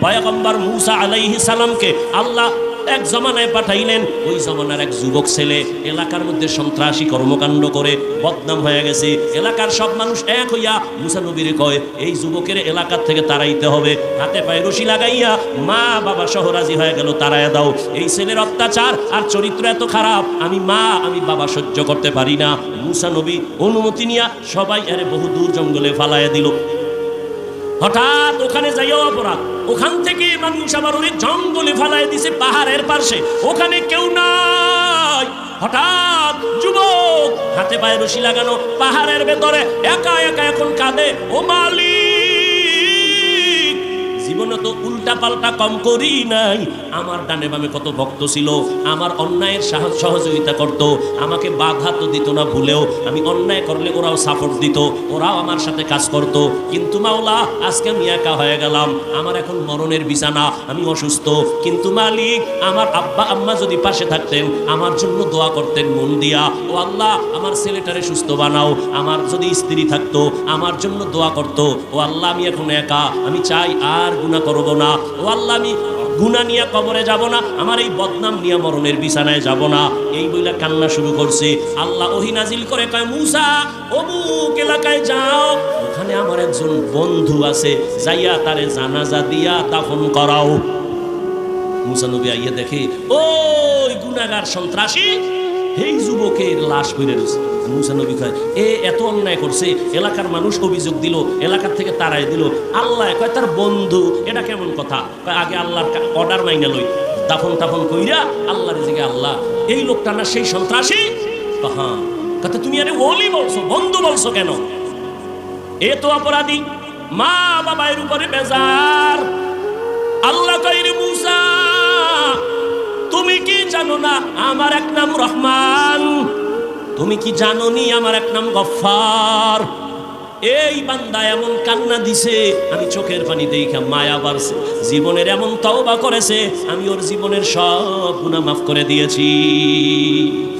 পয়গম্বর মূসা আলাইহিস সালামকে আল্লাহ এক জমানায় পাঠাইলেন। ওই জমানার এক যুবক ছেলে এলাকার মধ্যে সন্ত্রাসী কর্মকাণ্ড করে বদনাম হয়ে গেছে। এলাকার সব মানুষ এক হইয়া মূসা নবীরে কয়, এই যুবকের এলাকার থেকে তাড়াইতে হবে। হাতে পায়ে রশি লাগাইয়া মা বাবা সহ রাজি হয়ে গেল, তাড়াইয়া দাও। এই ছেলের অত্যাচার আর চরিত্র এত খারাপ, আমি মা আমি বাবা সহ্য করতে পারি না। মূসা নবী অনুমতি নিয়া সবাই এরে বহু দূর জঙ্গলে ফালাইয়া দিল। হঠাৎ ওখানে যাইও অপরাধ, ওখান থেকে মানুষ আবার ওই জঙ্গলে ফালাই দিছে পাহাড়ের পাশে, ওখানে কেউ নাই। হঠাৎ যুবক হাতে পায়ে রশি লাগানো পাহাড়ের ভেতরে একা একা এখন কাঁদে, ও মালিক, জীবনে তো উল্টা পাল্টা কম করি নাই। আমার ডানে বামে কত ভক্ত ছিল, আমার অন্যায়ের সহযোগিতা করত, আমাকে বাধা তো দিত না ভুলেও। আমি অন্যায় করলে ওরাও সাপোর্ট দিত, ওরাও আমার সাথে কাজ করত। কিন্তু মাওলা আজকে আমি একা হয়ে গেলাম, আমার এখন মরণের বিছানা, আমি অসুস্থ। কিন্তু মালিক আমার আব্বা আম্মা যদি পাশে থাকতেন, আমার জন্য দোয়া করতেন মন দিয়া, ও আল্লাহ আমার ছেলেটারে সুস্থ বানাও। আমার যদি স্ত্রী থাকতো আমার জন্য দোয়া করতো, ও আল্লাহ আমি এখন একা, আমি চাই আর গুনাহ করব না। ও আল্লাহ আমি গুনাহ নিয়ে কবরে যাব না, আমার এই বদনাম নিয়ে মরণের বিছানায় যাব না। এই বইলা কান্না শুরু করছে। আল্লাহ ওহী নাজিল করে কয়, মূসা অমুক এলাকায় যাও, ওখানে আমার একজন বন্ধু আছে, যাইয়া তারে জানাজা দিয়া দাফন করাও। মূসা নবী আইয়া দেখে ওই গুনাহগার সন্ত্রাসী এই যুবকের লাশ পড়ে রয়েছে। মূসা নবী কয়, এ এত অন্যায় করছে, এলাকার মানুষ অভিযোগ দিল, এলাকার থেকে তাড়াই দিল। আল্লাহ কয় তার বন্ধু, এটা কেমন কথা? কয় আগে আল্লাহর অর্ডার মাইনা লই, দাফন টাফন কইরা আল্লাহর জিগে, আল্লাহ এই লোকটা না সেই সন্ত্রাসী? হ্যাঁ। কথা তুমি আরে ওলি বলছো, বন্ধু বলছো কেন? এ তো অপরাধী, মা বাবার উপরে বেজার। আল্লাহ কয়, রে মূসা তুমি কি জানো না আমার এক নাম রহমান? তুমি কি জানো নি আমার এক নাম গফফার? এই বান্দা এমন কান্না দিছে, আমি চোখের পানি দেখা মায়া বাড়ছে। জীবনের এমন তওবা করেছে, আমি ওর জীবনের সব গুনাহ মাফ করে দিয়েছি।